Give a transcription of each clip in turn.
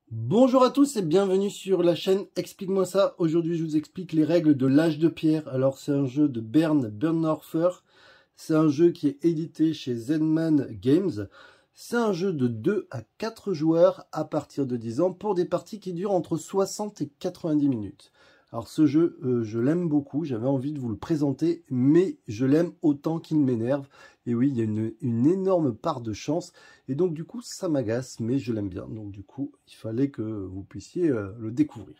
Bonjour à tous et bienvenue sur la chaîne Explique-moi ça. Aujourd'hui je vous explique les règles de l'âge de pierre. Alors c'est un jeu de Bernd Bernhofer. C'est un jeu qui est édité chez Zenman Games. C'est un jeu de 2 à 4 joueurs à partir de 10 ans pour des parties qui durent entre 60 et 90 minutes. Alors ce jeu, je l'aime beaucoup, j'avais envie de vous le présenter, mais je l'aime autant qu'il m'énerve. Et oui, il y a une énorme part de chance, et donc du coup ça m'agace, mais je l'aime bien. Donc du coup, il fallait que vous puissiez le découvrir.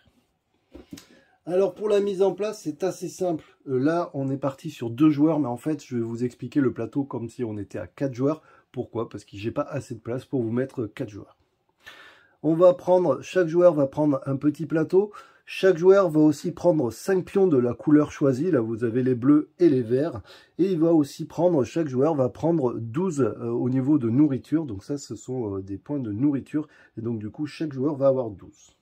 Alors pour la mise en place, c'est assez simple. Là, on est parti sur 2 joueurs, mais en fait, je vais vous expliquer le plateau comme si on était à 4 joueurs. Pourquoi? Parce que j'ai pas assez de place pour vous mettre 4 joueurs. Chaque joueur va prendre un petit plateau. Chaque joueur va aussi prendre 5 pions de la couleur choisie. Là, vous avez les bleus et les verts. Et chaque joueur va prendre 12 au niveau de nourriture. Donc ça, ce sont des points de nourriture. Et donc, du coup, chaque joueur va avoir 12.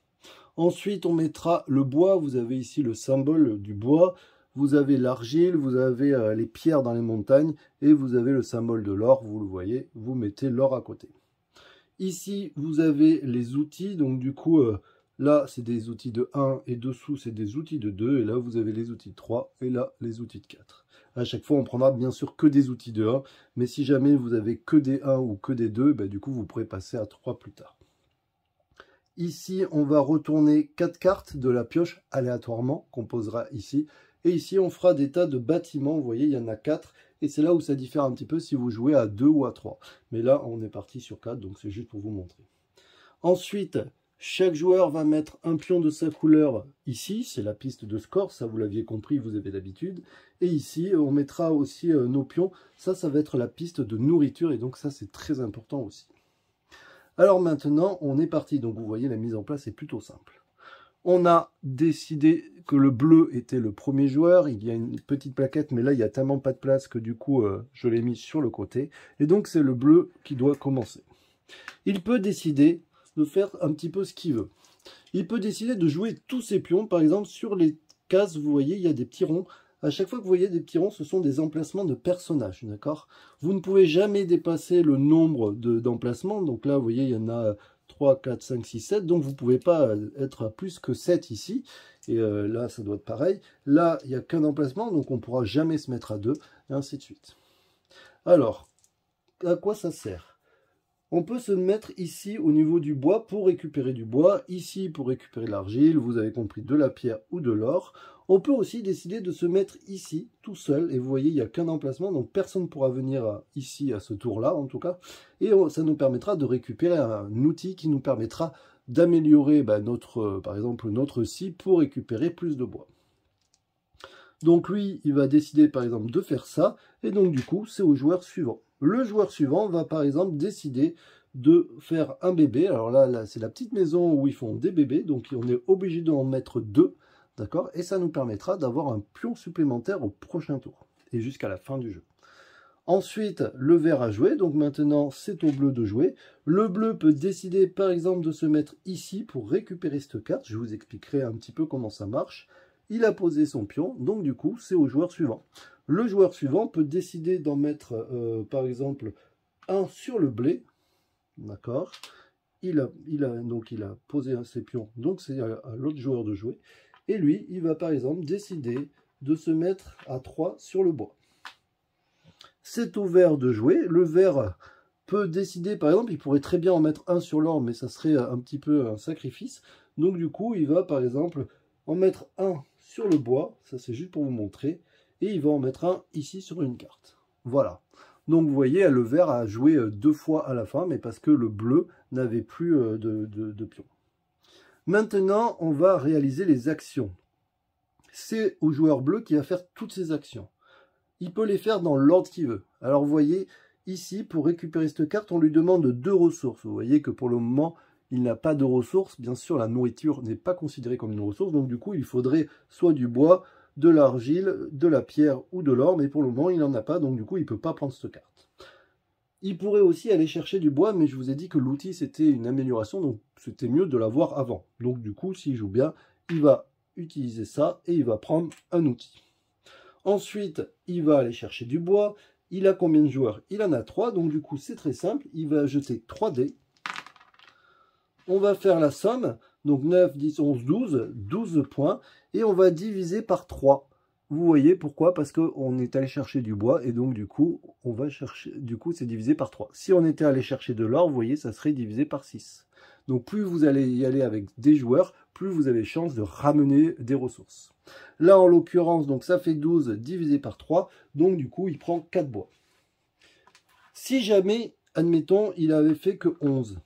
Ensuite, on mettra le bois. Vous avez ici le symbole du bois. Vous avez l'argile, vous avez les pierres dans les montagnes. Et vous avez le symbole de l'or. Vous le voyez, vous mettez l'or à côté. Ici, vous avez les outils. Donc, du coup... là, c'est des outils de 1 et dessous, c'est des outils de 2. Et là, vous avez les outils de 3 et là, les outils de 4. À chaque fois, on prendra bien sûr que des outils de 1. Mais si jamais vous avez que des 1 ou que des 2, bah, du coup, vous pourrez passer à 3 plus tard. Ici, on va retourner 4 cartes de la pioche aléatoirement qu'on posera ici. Et ici, on fera des tas de bâtiments. Vous voyez, il y en a 4. Et c'est là où ça diffère un petit peu si vous jouez à 2 ou à 3. Mais là, on est parti sur 4, donc c'est juste pour vous montrer. Ensuite... chaque joueur va mettre un pion de sa couleur ici, c'est la piste de score, ça vous l'aviez compris, vous avez l'habitude. Et ici, on mettra aussi nos pions, ça va être la piste de nourriture, et donc ça c'est très important aussi. Alors maintenant, on est parti, donc vous voyez la mise en place est plutôt simple. On a décidé que le bleu était le premier joueur, il y a une petite plaquette, mais là il n'y a tellement pas de place que du coup je l'ai mis sur le côté. Et donc c'est le bleu qui doit commencer. Il peut décider de faire un petit peu ce qu'il veut. Il peut décider de jouer tous ses pions. Par exemple, sur les cases, vous voyez, il y a des petits ronds. À chaque fois que vous voyez des petits ronds, ce sont des emplacements de personnages, d'accord? Vous ne pouvez jamais dépasser le nombre d'emplacements. Donc là, vous voyez, il y en a 3, 4, 5, 6, 7. Donc vous ne pouvez pas être à plus que 7 ici. Et là, ça doit être pareil. Là, il n'y a qu'un emplacement, donc on ne pourra jamais se mettre à 2, et ainsi de suite. Alors, à quoi ça sert? On peut se mettre ici au niveau du bois pour récupérer du bois, ici pour récupérer de l'argile, vous avez compris, de la pierre ou de l'or. On peut aussi décider de se mettre ici, tout seul, et vous voyez, il n'y a qu'un emplacement, donc personne ne pourra venir ici à ce tour-là, en tout cas. Et ça nous permettra de récupérer un outil qui nous permettra d'améliorer par exemple, notre scie pour récupérer plus de bois. Donc lui, il va décider par exemple de faire ça, et donc du coup, c'est au joueur suivant. Le joueur suivant va par exemple décider de faire un bébé. Alors là c'est la petite maison où ils font des bébés, donc on est obligé d'en mettre 2, d'accord? Et ça nous permettra d'avoir un pion supplémentaire au prochain tour, et jusqu'à la fin du jeu. Ensuite, le vert a joué, donc maintenant c'est au bleu de jouer. Le bleu peut décider par exemple de se mettre ici pour récupérer cette carte. Je vous expliquerai un petit peu comment ça marche. Il a posé son pion, donc du coup, c'est au joueur suivant. Le joueur suivant peut décider d'en mettre, par exemple, un sur le blé. D'accord. Il a posé ses pions, donc c'est à l'autre joueur de jouer. Et lui, il va par exemple décider de se mettre à 3 sur le bois. C'est au vert de jouer. Le vert peut décider, par exemple, il pourrait très bien en mettre un sur l'or, mais ça serait un petit peu un sacrifice. Donc du coup, il va par exemple en mettre un sur le bois, ça c'est juste pour vous montrer, et il va en mettre un ici sur une carte. Voilà. Donc vous voyez, le vert a joué 2 fois à la fin, mais parce que le bleu n'avait plus de pions. Maintenant, on va réaliser les actions. C'est au joueur bleu qui va faire toutes ces actions. Il peut les faire dans l'ordre qu'il veut. Alors vous voyez, ici, pour récupérer cette carte, on lui demande 2 ressources. Vous voyez que pour le moment, il n'a pas de ressources. Bien sûr, la nourriture n'est pas considérée comme une ressource. Donc du coup, il faudrait soit du bois, de l'argile, de la pierre ou de l'or. Mais pour le moment, il n'en a pas. Donc du coup, il ne peut pas prendre cette carte. Il pourrait aussi aller chercher du bois. Mais je vous ai dit que l'outil, c'était une amélioration. Donc c'était mieux de l'avoir avant. Donc du coup, s'il joue bien, il va utiliser ça et il va prendre un outil. Ensuite, il va aller chercher du bois. Il a combien de joueurs? Il en a 3. Donc du coup, c'est très simple. Il va jeter 3 dés. On va faire la somme, donc 9, 10, 11, 12, 12 points, et on va diviser par 3. Vous voyez pourquoi? Parce qu'on est allé chercher du bois, et donc du coup, on va chercher, du coup, c'est divisé par 3. Si on était allé chercher de l'or, vous voyez, ça serait divisé par 6. Donc plus vous allez y aller avec des joueurs, plus vous avez chance de ramener des ressources. Là, en l'occurrence, donc ça fait 12 divisé par 3, donc du coup, il prend 4 bois. Si jamais, admettons, il avait fait que 11,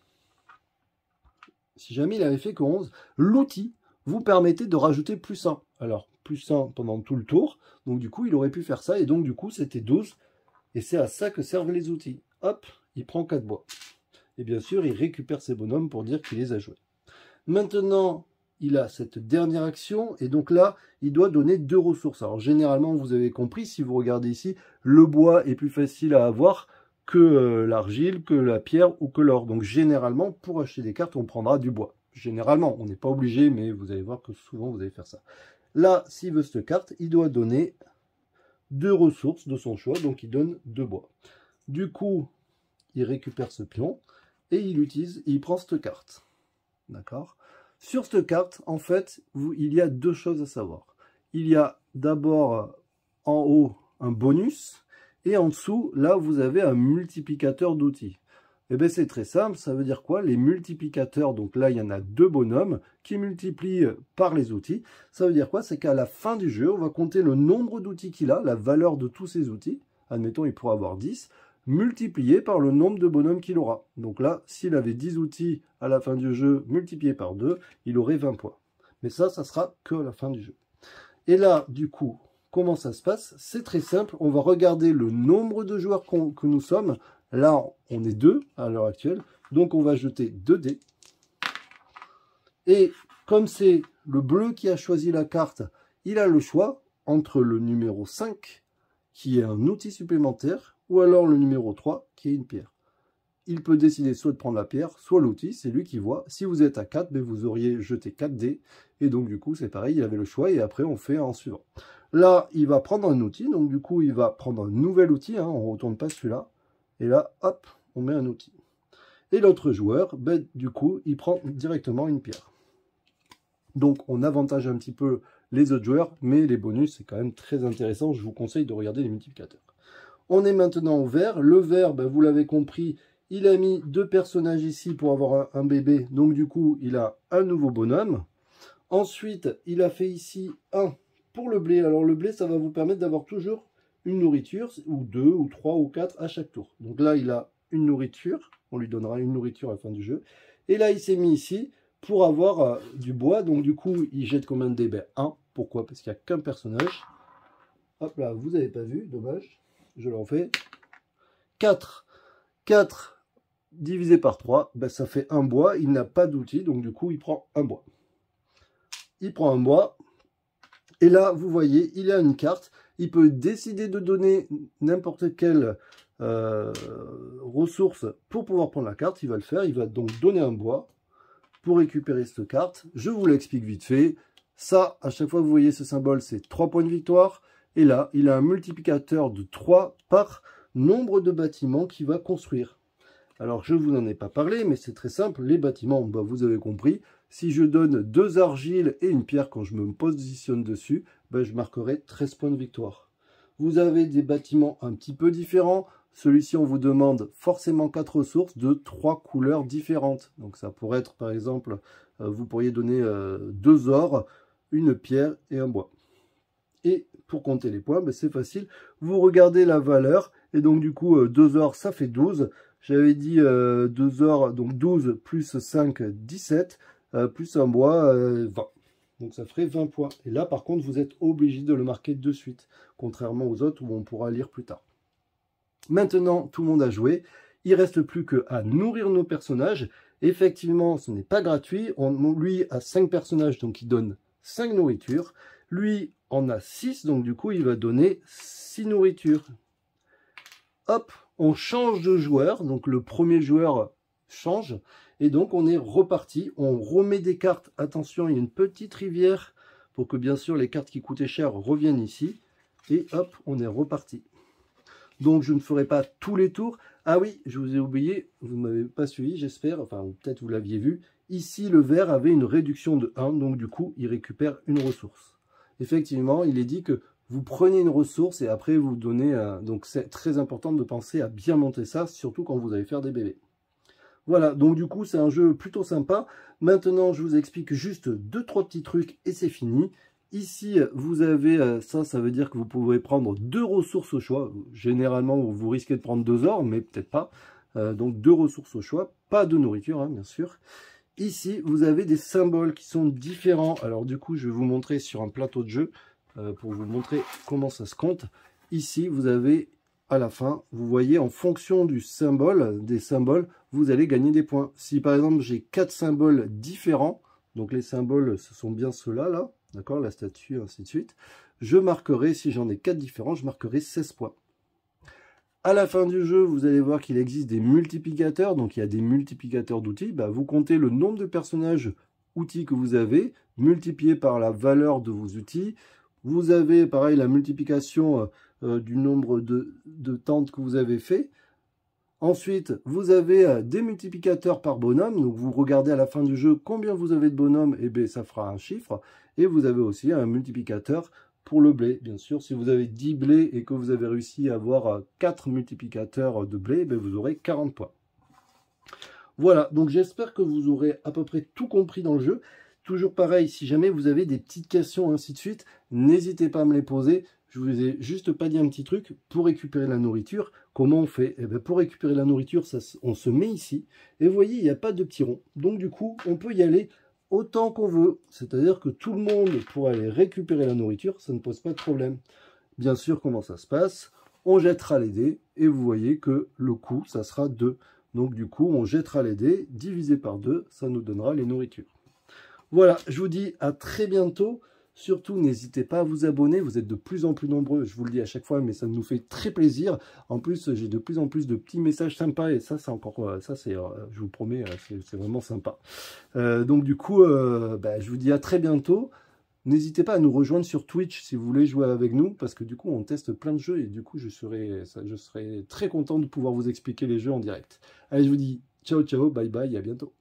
si jamais il avait fait que 11, l'outil vous permettait de rajouter plus 1. Alors, plus 1 pendant tout le tour. Donc, du coup, il aurait pu faire ça. Et donc, du coup, c'était 12. Et c'est à ça que servent les outils. Hop, il prend 4 bois. Et bien sûr, il récupère ses bonhommes pour dire qu'il les a joués. Maintenant, il a cette dernière action. Et donc là, il doit donner 2 ressources. Alors, généralement, vous avez compris, si vous regardez ici, le bois est plus facile à avoir que l'argile, que la pierre ou que l'or. Donc généralement, pour acheter des cartes, on prendra du bois. Généralement, on n'est pas obligé, mais vous allez voir que souvent, vous allez faire ça. Là, s'il veut cette carte, il doit donner 2 ressources de son choix, donc il donne 2 bois. Du coup, il récupère ce pion et il prend cette carte. D'accord? Sur cette carte, en fait, il y a 2 choses à savoir. Il y a d'abord en haut un bonus. Et en dessous, là, vous avez un multiplicateur d'outils. Et bien, c'est très simple. Ça veut dire quoi? Les multiplicateurs, donc là, il y en a 2 bonhommes qui multiplient par les outils. Ça veut dire quoi? C'est qu'à la fin du jeu, on va compter le nombre d'outils qu'il a, la valeur de tous ces outils. Admettons, il pourra avoir 10, multiplié par le nombre de bonhommes qu'il aura. Donc là, s'il avait 10 outils à la fin du jeu, multiplié par 2, il aurait 20 points. Mais ça sera que à la fin du jeu. Et là, du coup, comment ça se passe? C'est très simple, on va regarder le nombre de joueurs que nous sommes. Là, on est 2 à l'heure actuelle, donc on va jeter 2 dés. Et comme c'est le bleu qui a choisi la carte, il a le choix entre le numéro 5, qui est un outil supplémentaire, ou alors le numéro 3, qui est une pierre. Il peut décider soit de prendre la pierre, soit l'outil, c'est lui qui voit. Si vous êtes à 4, ben vous auriez jeté 4 dés, et donc du coup c'est pareil, il avait le choix, et après on fait en suivant. Là, il va prendre un outil, donc du coup, il va prendre un nouvel outil, hein, on ne retourne pas celui-là. Et là, hop, on met un outil. Et l'autre joueur, ben, du coup, il prend directement une pierre. Donc, on avantage un petit peu les autres joueurs, mais les bonus, c'est quand même très intéressant. Je vous conseille de regarder les multiplicateurs. On est maintenant au vert. Le vert, ben, vous l'avez compris, il a mis 2 personnages ici pour avoir un bébé. Donc, du coup, il a un nouveau bonhomme. Ensuite, il a fait ici un pour le blé. Alors le blé, ça va vous permettre d'avoir toujours une nourriture, ou 2, ou 3, ou 4 à chaque tour. Donc là, il a une nourriture. On lui donnera une nourriture à la fin du jeu. Et là, il s'est mis ici pour avoir du bois. Donc du coup, il jette combien de dés? Ben 1. Pourquoi? Parce qu'il n'y a qu'un personnage. Hop là, vous n'avez pas vu, dommage. Je l'en fais. 4. 4 divisé par 3, ben ça fait un bois. Il n'a pas d'outil, donc du coup, il prend un bois. Il prend un bois. Et là, vous voyez, il a une carte. Il peut décider de donner n'importe quelle ressource pour pouvoir prendre la carte. Il va le faire. Il va donc donner un bois pour récupérer cette carte. Je vous l'explique vite fait. Ça, à chaque fois que vous voyez ce symbole, c'est 3 points de victoire. Et là, il a un multiplicateur de 3 par nombre de bâtiments qu'il va construire. Alors, je ne vous en ai pas parlé, mais c'est très simple. Les bâtiments, bah, vous avez compris. Si je donne 2 argiles et une pierre quand je me positionne dessus, bah, je marquerai 13 points de victoire. Vous avez des bâtiments un petit peu différents. Celui-ci, on vous demande forcément 4 ressources de 3 couleurs différentes. Donc, ça pourrait être, par exemple, vous pourriez donner 2 ors, une pierre et un bois. Et pour compter les points, bah, c'est facile. Vous regardez la valeur. Et donc, du coup, 2 ors, ça fait 12. J'avais dit 2 ors, donc 12 plus 5, 17, plus un bois, 20. Donc ça ferait 20 points. Et là, par contre, vous êtes obligé de le marquer de suite, contrairement aux autres où on pourra lire plus tard. Maintenant, tout le monde a joué. Il ne reste plus qu'à nourrir nos personnages. Effectivement, ce n'est pas gratuit. Lui a 5 personnages, donc il donne 5 nourritures. Lui en a 6, donc du coup, il va donner 6 nourritures. Hop, on change de joueur, donc le premier joueur change, et donc on est reparti, on remet des cartes, attention, il y a une petite rivière, pour que bien sûr les cartes qui coûtaient cher reviennent ici, et hop, on est reparti. Donc je ne ferai pas tous les tours. Ah oui, je vous ai oublié, vous ne m'avez pas suivi, j'espère, enfin peut-être vous l'aviez vu, Ici, le vert avait une réduction de 1, donc du coup, il récupère une ressource. Effectivement, il est dit que vous prenez une ressource et après vous donnez... donc c'est très important de penser à bien monter ça, surtout quand vous allez faire des bébés. Voilà, donc du coup, c'est un jeu plutôt sympa. Maintenant, je vous explique juste 2-3 petits trucs et c'est fini. Ici, vous avez ça veut dire que vous pouvez prendre 2 ressources au choix. Généralement, vous risquez de prendre 2 ors, mais peut-être pas. Donc 2 ressources au choix, pas de nourriture, hein, bien sûr. Ici, vous avez des symboles qui sont différents. Alors du coup, je vais vous montrer sur un plateau de jeu pour vous montrer comment ça se compte. Ici, vous avez à la fin, vous voyez, en fonction du symbole, des symboles, vous allez gagner des points. Si par exemple, j'ai 4 symboles différents, donc les symboles, ce sont bien ceux-là, là, d'accord, la statue, ainsi de suite, je marquerai, si j'en ai 4 différents, je marquerai 16 points. À la fin du jeu, vous allez voir qu'il existe des multiplicateurs, donc il y a des multiplicateurs d'outils. Bah, vous comptez le nombre de personnages outils que vous avez, multiplié par la valeur de vos outils. Vous avez, pareil, la multiplication du nombre de tentes que vous avez fait. Ensuite, vous avez des multiplicateurs par bonhomme. Donc, vous regardez à la fin du jeu combien vous avez de bonhommes, et bien, ça fera un chiffre. Et vous avez aussi un multiplicateur pour le blé. Bien sûr, si vous avez 10 blés et que vous avez réussi à avoir 4 multiplicateurs de blé, bien, vous aurez 40 points. Voilà, donc j'espère que vous aurez à peu près tout compris dans le jeu. Toujours pareil, si jamais vous avez des petites questions, ainsi de suite, n'hésitez pas à me les poser. Je vous ai juste pas dit un petit truc. Pour récupérer la nourriture, comment on fait? Eh bien, pour récupérer la nourriture, on se met ici. Et vous voyez, il n'y a pas de petit rond. Donc du coup, on peut y aller autant qu'on veut. C'est-à-dire que tout le monde pourra aller récupérer la nourriture, ça ne pose pas de problème. Bien sûr, comment ça se passe? On jettera les dés et vous voyez que le coût, ça sera 2. Donc du coup, on jettera les dés, divisé par 2, ça nous donnera les nourritures. Voilà, je vous dis à très bientôt. Surtout, n'hésitez pas à vous abonner. Vous êtes de plus en plus nombreux, je vous le dis à chaque fois, mais ça nous fait très plaisir. En plus, j'ai de plus en plus de petits messages sympas et ça, c'est encore, ça, c'est, je vous promets, c'est vraiment sympa. Donc du coup, je vous dis à très bientôt. N'hésitez pas à nous rejoindre sur Twitch si vous voulez jouer avec nous, parce que du coup, on teste plein de jeux et du coup, je serai très content de pouvoir vous expliquer les jeux en direct. Allez, je vous dis ciao, ciao, bye bye, à bientôt.